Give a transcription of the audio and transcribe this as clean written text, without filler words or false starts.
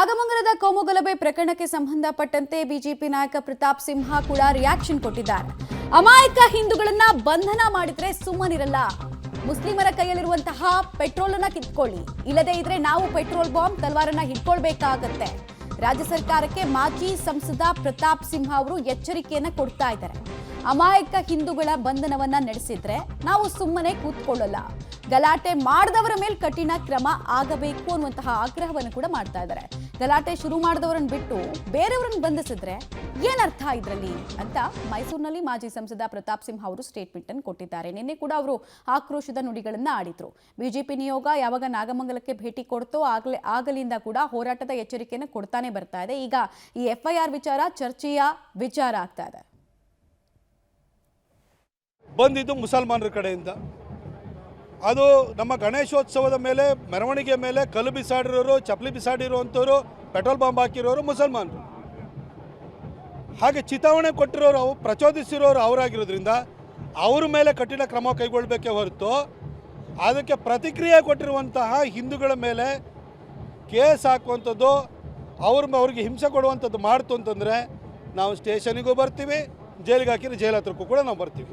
ನಾಗಮಂಗಲದ ಕೋಮುಗಲಭೆ ಪ್ರಕರಣಕ್ಕೆ ಸಂಬಂಧಪಟ್ಟಂತೆ ಬಿಜೆಪಿ ನಾಯಕ ಪ್ರತಾಪ್ ಸಿಂಹ ಕೂಡ ರಿಯಾಕ್ಷನ್ ಕೊಟ್ಟಿದ್ದಾರೆ. ಅಮಾಯಕ ಹಿಂದೂಗಳನ್ನ ಬಂಧನ ಮಾಡಿದ್ರೆ ಸುಮ್ಮನಿರಲ್ಲ. ಮುಸ್ಲಿಮರ ಕೈಯಲ್ಲಿರುವಂತಹ ಪೆಟ್ರೋಲ್ ಅನ್ನ ಕಿತ್ಕೊಳ್ಳಿ, ಇಲ್ಲದೇ ಇದ್ರೆ ನಾವು ಪೆಟ್ರೋಲ್ ಬಾಂಬ್ ತಲವಾರನ್ನ ಹಿಡ್ಕೊಳ್ಬೇಕಾಗತ್ತೆ. ರಾಜ್ಯ ಸರ್ಕಾರಕ್ಕೆ ಮಾಜಿ ಸಂಸದ ಪ್ರತಾಪ್ ಸಿಂಹ ಅವರು ಎಚ್ಚರಿಕೆಯನ್ನ ಕೊಡ್ತಾ ಇದ್ದಾರೆ. ಅಮಾಯಕ ಹಿಂದೂಗಳ ಬಂಧನವನ್ನ ನಡೆಸಿದ್ರೆ ನಾವು ಸುಮ್ಮನೆ ಕೂತ್ಕೊಳ್ಳಲ್ಲ, ಗಲಾಟೆ ಮಾಡಿದವರ ಮೇಲೆ ಕಠಿಣ ಕ್ರಮ ಆಗಬೇಕು ಅನ್ನುವಂತಹ ಆಗ್ರಹವನ್ನು ಕೂಡ ಮಾಡ್ತಾ ಇದ್ದಾರೆ. ಗಲಾಟೆ ಶುರು ಮಾಡಿದವರನ್ನು ಬಿಟ್ಟು ಬೇರೆಯವರನ್ನು ಬಂಧಿಸಿದ್ರೆ ಏನರ್ಥ ಇದರಲ್ಲಿ ಅಂತ ಮೈಸೂರಿನಲ್ಲಿ ಮಾಜಿ ಸಂಸದ ಪ್ರತಾಪ್ ಸಿಂಹ ಅವರು ಸ್ಟೇಟ್ಮೆಂಟ್ ಅನ್ನು ಕೊಟ್ಟಿದ್ದಾರೆ. ನಿನ್ನೆ ಕೂಡ ಅವರು ಆಕ್ರೋಶದ ನುಡಿಗಳನ್ನ ಆಡಿದ್ರು. ಬಿಜೆಪಿ ನಿಯೋಗ ಯಾವಾಗ ನಾಗಮಂಗಲಕ್ಕೆ ಭೇಟಿ ಕೊಡ್ತೋ ಆಗಲಿಂದ ಕೂಡ ಹೋರಾಟದ ಎಚ್ಚರಿಕೆಯನ್ನು ಕೊಡ್ತಾನೆ ಬರ್ತಾ ಇದೆ. ಈಗ ಈ FIR ವಿಚಾರ ಚರ್ಚೆಯ ವಿಚಾರ ಆಗ್ತಾ ಇದೆ. ಬಂದಿದ್ದು ಮುಸಲ್ಮಾನರ ಕಡೆಯಿಂದ. ಅದು ನಮ್ಮ ಗಣೇಶೋತ್ಸವದ ಮೇಲೆ ಮೆರವಣಿಗೆ ಮೇಲೆ ಕಲ್ಲು ಬಿಸಾಡಿರೋರು, ಚಪ್ಪಲಿ ಬಿಸಾಡಿರುವಂಥವ್ರು, ಪೆಟ್ರೋಲ್ ಬಾಂಬ್ ಹಾಕಿರೋರು ಮುಸಲ್ಮಾನರು. ಹಾಗೆ ಚಿತಾವಣೆ ಕೊಟ್ಟಿರೋರು, ಪ್ರಚೋದಿಸಿರೋರು ಅವರಾಗಿರೋದ್ರಿಂದ ಅವ್ರ ಮೇಲೆ ಕಠಿಣ ಕ್ರಮ ಕೈಗೊಳ್ಳಬೇಕೇ ಹೊರತು ಅದಕ್ಕೆ ಪ್ರತಿಕ್ರಿಯೆ ಕೊಟ್ಟಿರುವಂತಹ ಹಿಂದೂಗಳ ಮೇಲೆ ಕೇಸ್ ಹಾಕುವಂಥದ್ದು, ಅವ್ರಿಗೆ ಹಿಂಸೆ ಕೊಡುವಂಥದ್ದು ಮಾಡ್ತು ಅಂತಂದರೆ ನಾವು ಸ್ಟೇಷನಿಗೂ ಬರ್ತೀವಿ, ಜೈಲಿಗೆ ಹಾಕಿದ್ರೆ ಜೈಲ್ ಹತ್ರಕ್ಕೂ ಕೂಡ ನಾವು ಬರ್ತೀವಿ.